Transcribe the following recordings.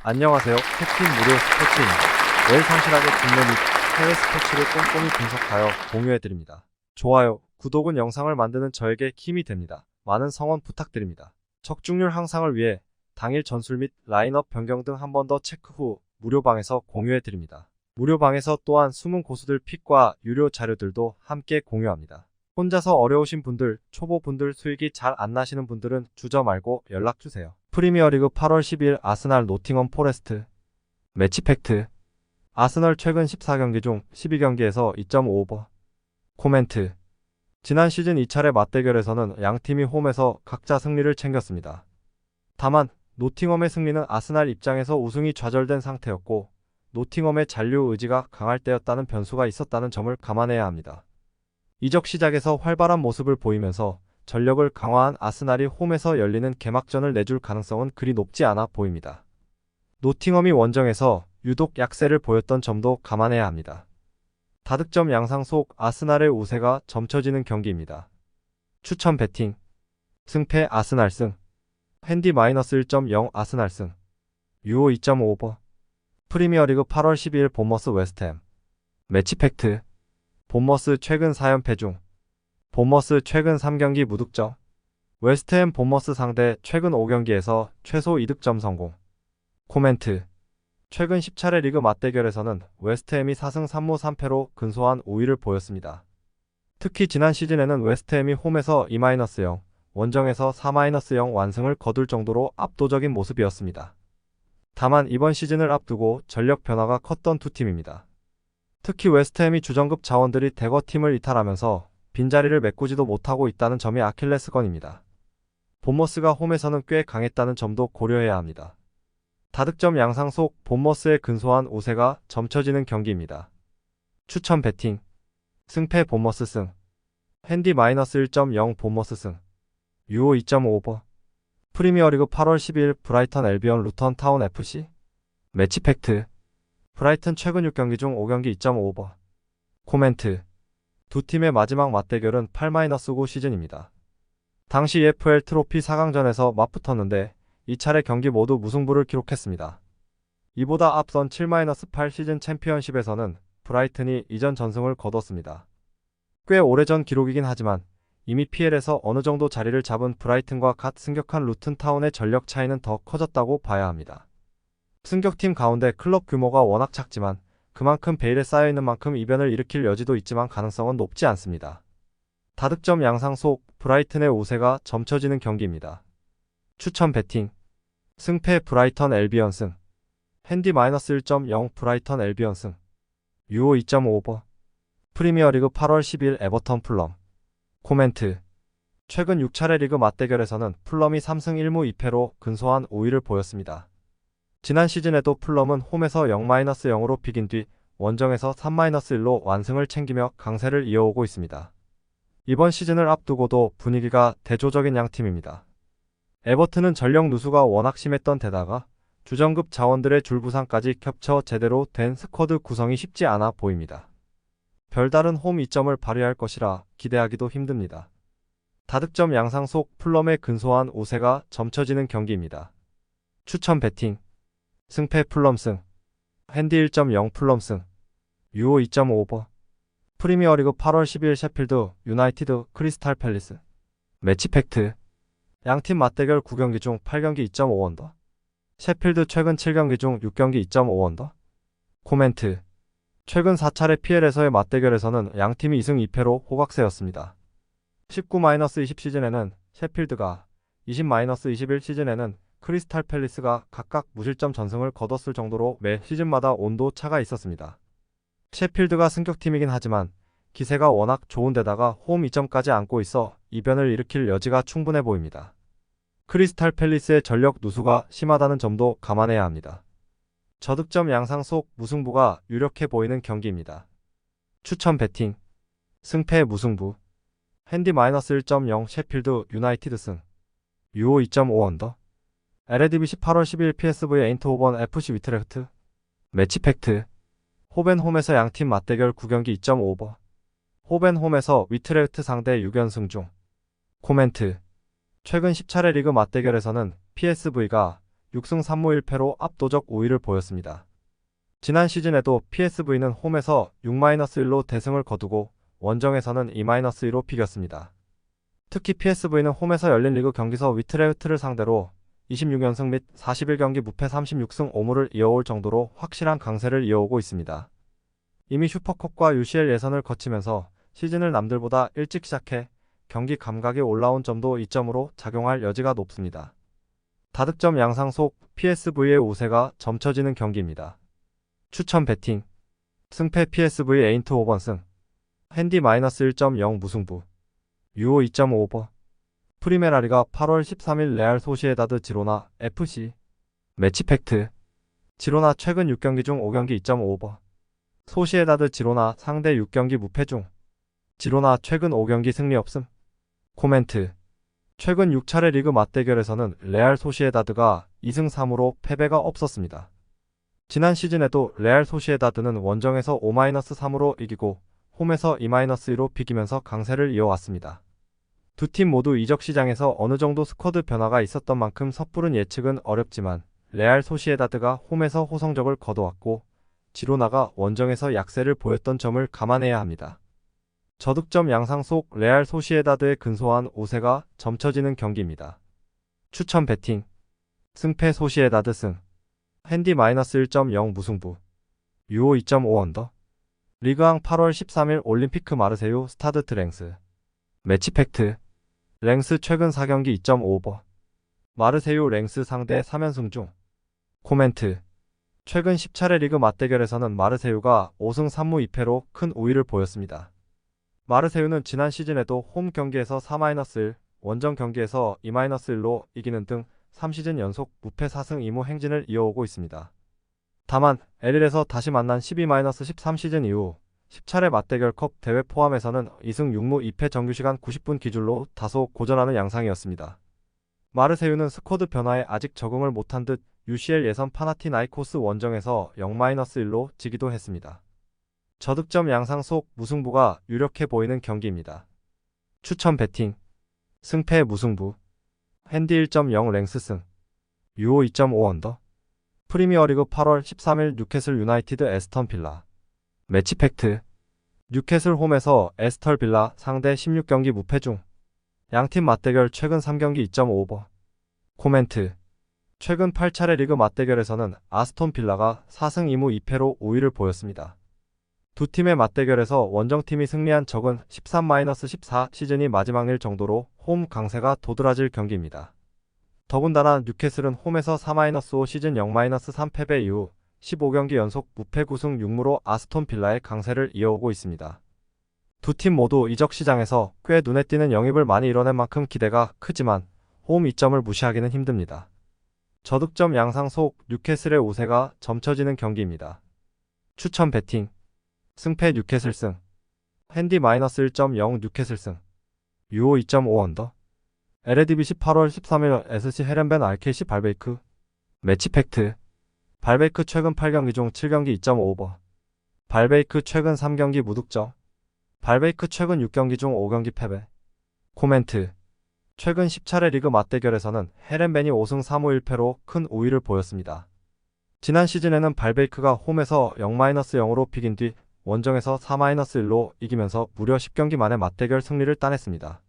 안녕하세요. 캡틴 무료 스포츠입니다. 매일 성실하게 국내 및 해외 스포츠를 꼼꼼히 분석하여 공유해드립니다. 좋아요, 구독은 영상을 만드는 저에게 힘이 됩니다. 많은 성원 부탁드립니다. 적중률 향상을 위해 당일 전술 및 라인업 변경 등 한 번 더 체크 후 무료방에서 공유해드립니다. 무료방에서 또한 숨은 고수들 픽과 유료 자료들도 함께 공유합니다. 혼자서 어려우신 분들, 초보분들 수익이 잘 안 나시는 분들은 주저 말고 연락주세요. 프리미어리그 8월 12일 아스날 노팅엄 포레스트 매치 팩트. 아스널 최근 14경기 중 12경기에서 2.5오버. 코멘트. 지난 시즌 2차례 맞대결에서는 양팀이 홈에서 각자 승리를 챙겼습니다. 다만 노팅엄의 승리는 아스날 입장에서 우승이 좌절된 상태였고 노팅엄의 잔류 의지가 강할 때였다는 변수가 있었다는 점을 감안해야 합니다. 이적 시작에서 활발한 모습을 보이면서 전력을 강화한 아스날이 홈에서 열리는 개막전을 내줄 가능성은 그리 높지 않아 보입니다. 노팅엄이 원정에서 유독 약세를 보였던 점도 감안해야 합니다. 다득점 양상 속 아스날의 우세가 점쳐지는 경기입니다. 추천 배팅. 승패 아스날 승. 핸디 -1.0 아스날 승. 유오 2.5오버. 프리미어리그 8월 12일 본머스 웨스트햄 매치 팩트. 본머스 최근 4연패 중 본머스 최근 3경기 무득점. 웨스트햄 본머스 상대 최근 5경기에서 최소 2득점 성공. 코멘트. 최근 10차례 리그 맞대결에서는 웨스트햄이 4승 3무 3패로 근소한 우위를 보였습니다. 특히 지난 시즌에는 웨스트햄이 홈에서 2-0, 원정에서 4-0 완승을 거둘 정도로 압도적인 모습이었습니다. 다만 이번 시즌을 앞두고 전력 변화가 컸던 두 팀입니다. 특히 웨스트햄이 주전급 자원들이 대거 팀을 이탈하면서 빈자리를 메꾸지도 못하고 있다는 점이 아킬레스건입니다. 본머스가 홈에서는 꽤 강했다는 점도 고려해야 합니다. 다득점 양상 속 본머스의 근소한 우세가 점쳐지는 경기입니다. 추천 배팅. 승패 본머스 승. 핸디 -1.0 본머스 승. 유오 2.5오버. 프리미어리그 8월 12일 브라이턴 알비온 루턴 타운 FC 매치 팩트. 브라이튼 최근 6경기 중 5경기 2.5오버. 코멘트. 두 팀의 마지막 맞대결은 8-9 시즌입니다. 당시 EFL 트로피 4강전에서 맞붙었는데 2차례 경기 모두 무승부를 기록했습니다. 이보다 앞선 7-8 시즌 챔피언십에서는 브라이튼이 이전 전승을 거뒀습니다. 꽤 오래전 기록이긴 하지만 이미 PL에서 어느 정도 자리를 잡은 브라이튼과 갓 승격한 루튼 타운의 전력 차이는 더 커졌다고 봐야 합니다. 승격팀 가운데 클럽 규모가 워낙 작지만 그만큼 베일에 쌓여있는 만큼 이변을 일으킬 여지도 있지만 가능성은 높지 않습니다. 다득점 양상 속 브라이튼의 우세가 점쳐지는 경기입니다. 추천 배팅. 승패 브라이턴 알비온 승. 핸디 -1.0 브라이턴 알비온 승. 유오 2.5오버. 프리미어리그 8월 10일 에버턴 풀럼. 코멘트. 최근 6차례 리그 맞대결에서는 풀럼이 3승 1무 2패로 근소한 우위를 보였습니다. 지난 시즌에도 풀럼은 홈에서 0-0으로 비긴 뒤 원정에서 3-1로 완승을 챙기며 강세를 이어오고 있습니다. 이번 시즌을 앞두고도 분위기가 대조적인 양팀입니다. 에버튼은 전력 누수가 워낙 심했던 데다가 주전급 자원들의 줄부상까지 겹쳐 제대로 된 스쿼드 구성이 쉽지 않아 보입니다. 별다른 홈 이점을 발휘할 것이라 기대하기도 힘듭니다. 다득점 양상 속 풀럼의 근소한 우세가 점쳐지는 경기입니다. 추천 배팅. 승패 풀럼 승. 핸디 1.0 풀럼 승. 유오 2.5오버. 프리미어리그 8월 12일 셰필드 유나이티드 크리스탈 팰리스 매치 팩트. 양팀 맞대결 9경기 중 8경기 2.5언더. 셰필드 최근 7경기 중 6경기 2.5언더. 코멘트. 최근 4차례 PL에서의 맞대결에서는 양팀이 2승 2패로 호각세였습니다. 19-20 시즌에는 셰필드가, 20-21 시즌에는 크리스탈 팰리스가 각각 무실점 전승을 거뒀을 정도로 매 시즌마다 온도 차가 있었습니다. 셰필드가 승격팀이긴 하지만 기세가 워낙 좋은 데다가 홈 2점까지 안고 있어 이변을 일으킬 여지가 충분해 보입니다. 크리스탈 팰리스의 전력 누수가 심하다는 점도 감안해야 합니다. 저득점 양상 속 무승부가 유력해 보이는 경기입니다. 추천 배팅. 승패 무승부. 핸디 -1.0 셰필드 유나이티드 승. 유오 2.5언더. LADBC 8월 12일 PSV 에인트호번 FC 위트레흐트 매치 팩트. 호벤 홈에서 양팀 맞대결 9경기 2.5오버. 호벤 홈에서 위트레흐트 상대 6연승 중. 코멘트. 최근 10차례 리그 맞대결에서는 PSV가 6승 3무 1패로 압도적 우위를 보였습니다. 지난 시즌에도 PSV는 홈에서 6-1로 대승을 거두고 원정에서는 2-2로 비겼습니다. 특히 PSV는 홈에서 열린 리그 경기서 위트레흐트를 상대로 26연승 및 41경기 무패 36승 5무를 이어올 정도로 확실한 강세를 이어오고 있습니다. 이미 슈퍼컵과 UCL 예선을 거치면서 시즌을 남들보다 일찍 시작해 경기 감각이 올라온 점도 이점으로 작용할 여지가 높습니다. 다득점 양상 속 PSV의 우세가 점쳐지는 경기입니다. 추천 배팅 승패 PSV 에인트 5번승 핸디 -1.0 무승부 유오 2.5오버 프리메라리가 8월 13일 레알 소시에다드 지로나 FC 매치 팩트 지로나 최근 6경기 중 5경기 2.5오버 소시에다드 지로나 상대 6경기 무패 중 지로나 최근 5경기 승리 없음 코멘트 최근 6차례 리그 맞대결에서는 레알 소시에다드가 2승 3무로 패배가 없었습니다. 지난 시즌에도 레알 소시에다드는 원정에서 5-3으로 이기고 홈에서 2-2로 비기면서 강세를 이어왔습니다. 두 팀 모두 이적 시장에서 어느 정도 스쿼드 변화가 있었던 만큼 섣부른 예측은 어렵지만 레알 소시에다드가 홈에서 호성적을 거둬왔고 지로나가 원정에서 약세를 보였던 점을 감안해야 합니다. 저득점 양상 속 레알 소시에다드의 근소한 우세가 점쳐지는 경기입니다. 추천 배팅 승패 소시에다드 승 핸디 -1.0 무승부 유오 2.5 언더 리그왕 8월 13일 올림피크 마르세유 스타드 트랭스 매치 팩트 랭스 최근 4경기 2.5오버 마르세유 랭스 상대 3연승 중 코멘트 최근 10차례 리그 맞대결에서는 마르세유가 5승 3무 2패로 큰 우위를 보였습니다. 마르세유는 지난 시즌에도 홈 경기에서 4-1, 원정 경기에서 2-1로 이기는 등 3시즌 연속 무패 4승 2무 행진을 이어오고 있습니다. 다만 L일에서 다시 만난 12-13 시즌 이후 10차례 맞대결 컵 대회 포함해서는 2승 6무 2패 정규시간 90분 기준으로 다소 고전하는 양상이었습니다. 마르세유는 스쿼드 변화에 아직 적응을 못한 듯 UCL 예선 파나티나이코스 원정에서 0-1로 지기도 했습니다. 저득점 양상 속 무승부가 유력해 보이는 경기입니다. 추천 배팅 승패 무승부 핸디 1.0 랭스 승 유오 2.5 언더 프리미어리그 8월 13일 뉴캐슬 유나이티드 에스턴 빌라 매치 팩트 뉴캐슬 홈에서 에스턴 빌라 상대 16경기 무패 중 양팀 맞대결 최근 3경기 2.5오버 코멘트 최근 8차례 리그 맞대결에서는 아스톤 빌라가 4승 2무 2패로 우위를 보였습니다. 두 팀의 맞대결에서 원정팀이 승리한 적은 13-14 시즌이 마지막일 정도로 홈 강세가 도드라질 경기입니다. 더군다나 뉴캐슬은 홈에서 4-5 시즌 0-3 패배 이후 15경기 연속 무패 9승 6무로 아스톤 빌라의 강세를 이어오고 있습니다. 두 팀 모두 이적 시장에서 꽤 눈에 띄는 영입을 많이 이뤄낸 만큼 기대가 크지만 홈 이점을 무시하기는 힘듭니다. 저득점 양상 속 뉴캐슬의 우세가 점쳐지는 경기입니다. 추천 배팅 승패 뉴캐슬 승 핸디 -1.0 뉴캐슬 승 유오 2.5 언더 LADBC 8월 13일 SC 헤렌벤 RKC 발베이크 매치 팩트 발베이크 최근 8경기 중 7경기 2.5오버 발베이크 최근 3경기 무득점 발베이크 최근 6경기 중 5경기 패배 코멘트 최근 10차례 리그 맞대결에서는 헤렌벤이 5승 3무 1패로 큰 우위를 보였습니다. 지난 시즌에는 발베이크가 홈에서 0-0으로 비긴 뒤 원정에서 4-1로 이기면서 무려 10경기 만에 맞대결 승리를 따냈습니다.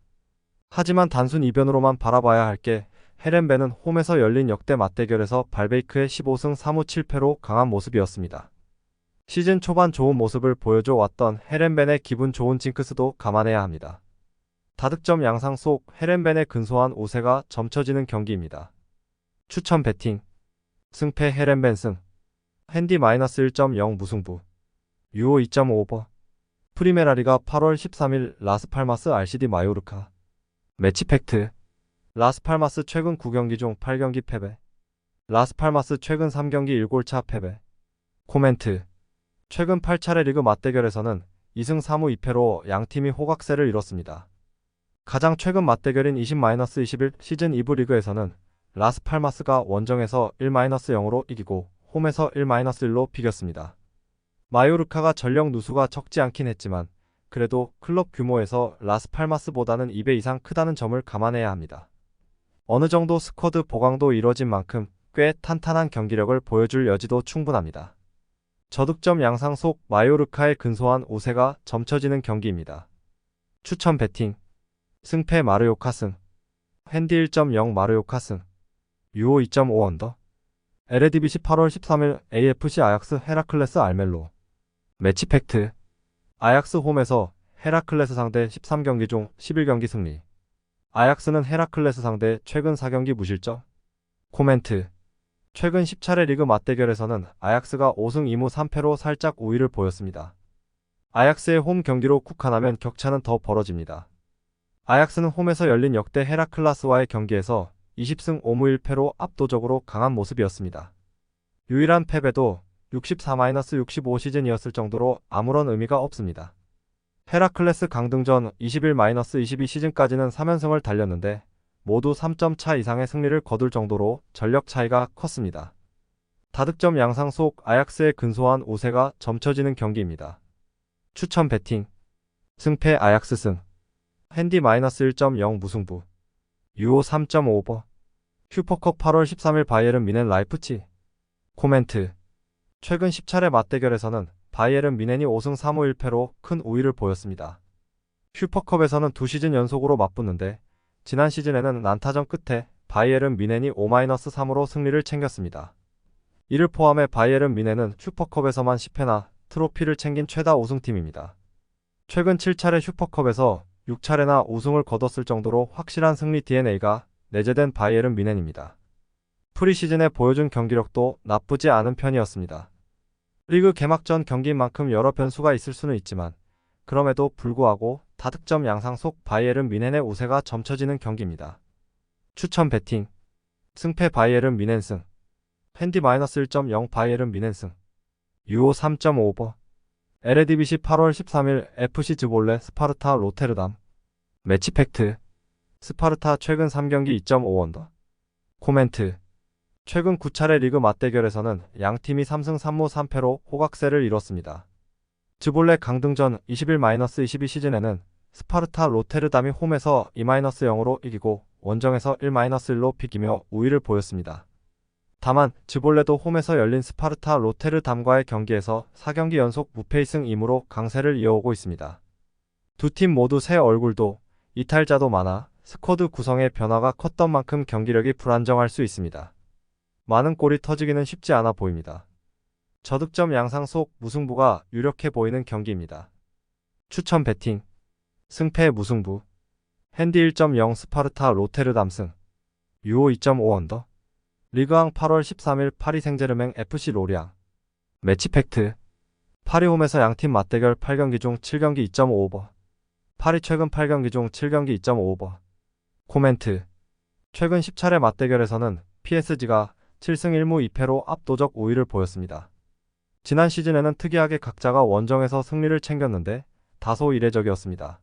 하지만 단순 이변으로만 바라봐야 할 게 헤렌벤은 홈에서 열린 역대 맞대결에서 발베이크의 15승 3무 7패로 강한 모습이었습니다. 시즌 초반 좋은 모습을 보여줘 왔던 헤렌벤의 기분 좋은 징크스도 감안해야 합니다. 다득점 양상 속 헤렌벤의 근소한 우세가 점쳐지는 경기입니다. 추천 배팅 승패 헤렌벤 승 핸디 -1.0 무승부 유오 2.5오버 프리메라리가 8월 13일 라스팔마스 RCD 마요르카 매치 팩트 라스팔마스 최근 9경기 중 8경기 패배 라스팔마스 최근 3경기 1골차 패배 코멘트 최근 8차례 리그 맞대결에서는 2승 3무 2패로 양팀이 호각세를 이뤘습니다. 가장 최근 맞대결인 20-21 시즌 2부 리그에서는 라스팔마스가 원정에서 1-0으로 이기고 홈에서 1-1로 비겼습니다. 마요르카가 전력 누수가 적지 않긴 했지만 그래도 클럽 규모에서 라스팔마스보다는 2배 이상 크다는 점을 감안해야 합니다. 어느 정도 스쿼드 보강도 이뤄진 만큼 꽤 탄탄한 경기력을 보여줄 여지도 충분합니다. 저득점 양상 속 마요르카의 근소한 우세가 점쳐지는 경기입니다. 추천 배팅 승패 마르요카 승 핸디 1.0 마르요카 승 유오 2.5 언더 에레디비시 8월 13일 AFC 아약스 헤라클레스 알멜로 매치 팩트 아약스 홈에서 헤라클레스 상대 13경기 중 11경기 승리 아약스는 헤라클레스 상대 최근 4경기 무실점 코멘트 최근 10차례 리그 맞대결에서는 아약스가 5승 2무 3패로 살짝 우위를 보였습니다. 아약스의 홈 경기로 국한하면 격차는 더 벌어집니다. 아약스는 홈에서 열린 역대 헤라클라스와의 경기에서 20승 5무 1패로 압도적으로 강한 모습이었습니다. 유일한 패배도 64-65 시즌이었을 정도로 아무런 의미가 없습니다. 헤라클레스 강등전 21-22 시즌까지는 3연승을 달렸는데 모두 3점 차 이상의 승리를 거둘 정도로 전력 차이가 컸습니다. 다득점 양상 속 아약스의 근소한 우세가 점쳐지는 경기입니다. 추천 배팅 승패 아약스 승 핸디 -1.0 무승부 유오 3.5 오버 슈퍼컵 8월 13일 바이에른 미넨 라이프치 코멘트 최근 10차례 맞대결에서는 바이에른 미넨이 5승 3무 1패로 큰 우위를 보였습니다. 슈퍼컵에서는 2시즌 연속으로 맞붙는데 지난 시즌에는 난타전 끝에 바이에른 미넨이 5-3으로 승리를 챙겼습니다. 이를 포함해 바이에른 미넨은 슈퍼컵에서만 10회나 트로피를 챙긴 최다 우승팀입니다. 최근 7차례 슈퍼컵에서 6차례나 우승을 거뒀을 정도로 확실한 승리 DNA가 내재된 바이에른 미넨입니다. 프리시즌에 보여준 경기력도 나쁘지 않은 편이었습니다. 리그 개막전 경기인 만큼 여러 변수가 있을 수는 있지만 그럼에도 불구하고 다득점 양상 속 바이에른 미넨의 우세가 점쳐지는 경기입니다. 추천 배팅 승패 바이에른 미넨 승 핸디 -1.0 바이에른 미넨 승 유오 3.5 오버 에레디비시 8월 13일 FC 즈볼레 스파르타 로테르담 매치 팩트 스파르타 최근 3경기 2.5 언더 코멘트 최근 9차례 리그 맞대결에서는 양팀이 3승 3무 3패로 호각세를 이뤘습니다. 즈볼레 강등전 21-22 시즌에는 스파르타 로테르담이 홈에서 2-0으로 이기고 원정에서 1-1로 비기며 우위를 보였습니다. 다만 즈볼레도 홈에서 열린 스파르타 로테르담과의 경기에서 4경기 연속 무패 2승 2무로 강세를 이어오고 있습니다. 두 팀 모두 새 얼굴도 이탈자도 많아 스쿼드 구성의 변화가 컸던 만큼 경기력이 불안정할 수 있습니다. 많은 골이 터지기는 쉽지 않아 보입니다. 저득점 양상 속 무승부가 유력해 보이는 경기입니다. 추천 배팅 승패 무승부 핸디 1.0 스파르타 로테르담 승 유오 2.5 언더 리그왕 8월 13일 파리 생제르맹 FC 로리앙 매치 팩트 파리 홈에서 양팀 맞대결 8경기 중 7경기 2.5 오버 파리 최근 8경기 중 7경기 2.5 오버 코멘트 최근 10차례 맞대결에서는 PSG가 7승 1무 2패로 압도적 우위를 보였습니다. 지난 시즌에는 특이하게 각자가 원정에서 승리를 챙겼는데 다소 이례적이었습니다.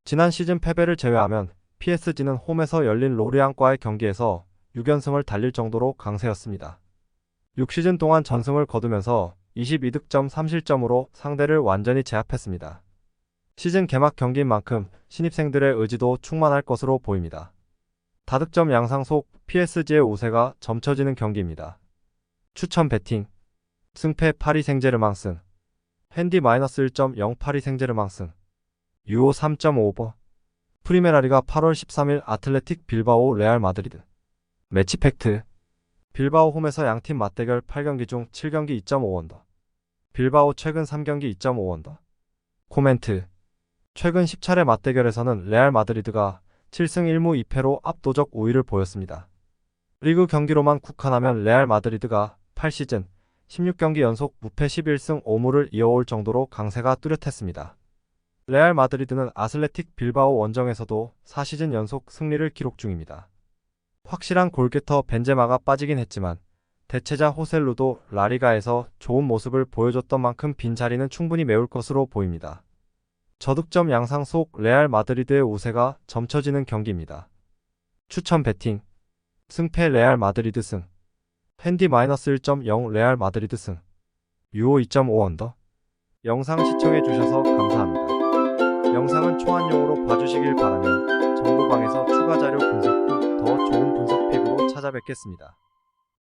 지난 시즌 패배를 제외하면 PSG는 홈에서 열린 로리앙과의 경기에서 6연승을 달릴 정도로 강세였습니다. 6시즌 동안 전승을 거두면서 22득점 3실점으로 상대를 완전히 제압했습니다. 시즌 개막 경기인 만큼 신입생들의 의지도 충만할 것으로 보입니다. 다득점 양상 속 PSG의 우세가 점쳐지는 경기입니다. 추천 배팅 승패 파리 생제르맹 승 핸디 -1.0 파리 생제르맹 승 유오 3.5 오버 프리메라리가 8월 13일 아틀레틱 빌바오 레알 마드리드 매치 팩트 빌바오 홈에서 양팀 맞대결 8경기 중 7경기 2.5 언더 빌바오 최근 3경기 2.5 언더 코멘트 최근 10차례 맞대결에서는 레알 마드리드가 7승 1무 2패로 압도적 우위를 보였습니다. 리그 경기로만 국한하면 레알 마드리드가 8시즌 16경기 연속 무패 11승 5무를 이어올 정도로 강세가 뚜렷했습니다. 레알 마드리드는 아슬레틱 빌바오 원정에서도 4시즌 연속 승리를 기록 중입니다. 확실한 골게터 벤제마가 빠지긴 했지만 대체자 호셀루도 라리가에서 좋은 모습을 보여줬던 만큼 빈자리는 충분히 메울 것으로 보입니다. 저득점 양상 속 레알 마드리드의 우세가 점쳐지는 경기입니다. 추천 배팅 승패 레알 마드리드 승 핸디 -1.0 레알 마드리드 승 유오 2.5 언더 영상 시청해주셔서 감사합니다. 영상은 초안용으로 봐주시길 바라며 정보방에서 추가 자료 분석 후 더 좋은 분석 픽으로 찾아뵙겠습니다.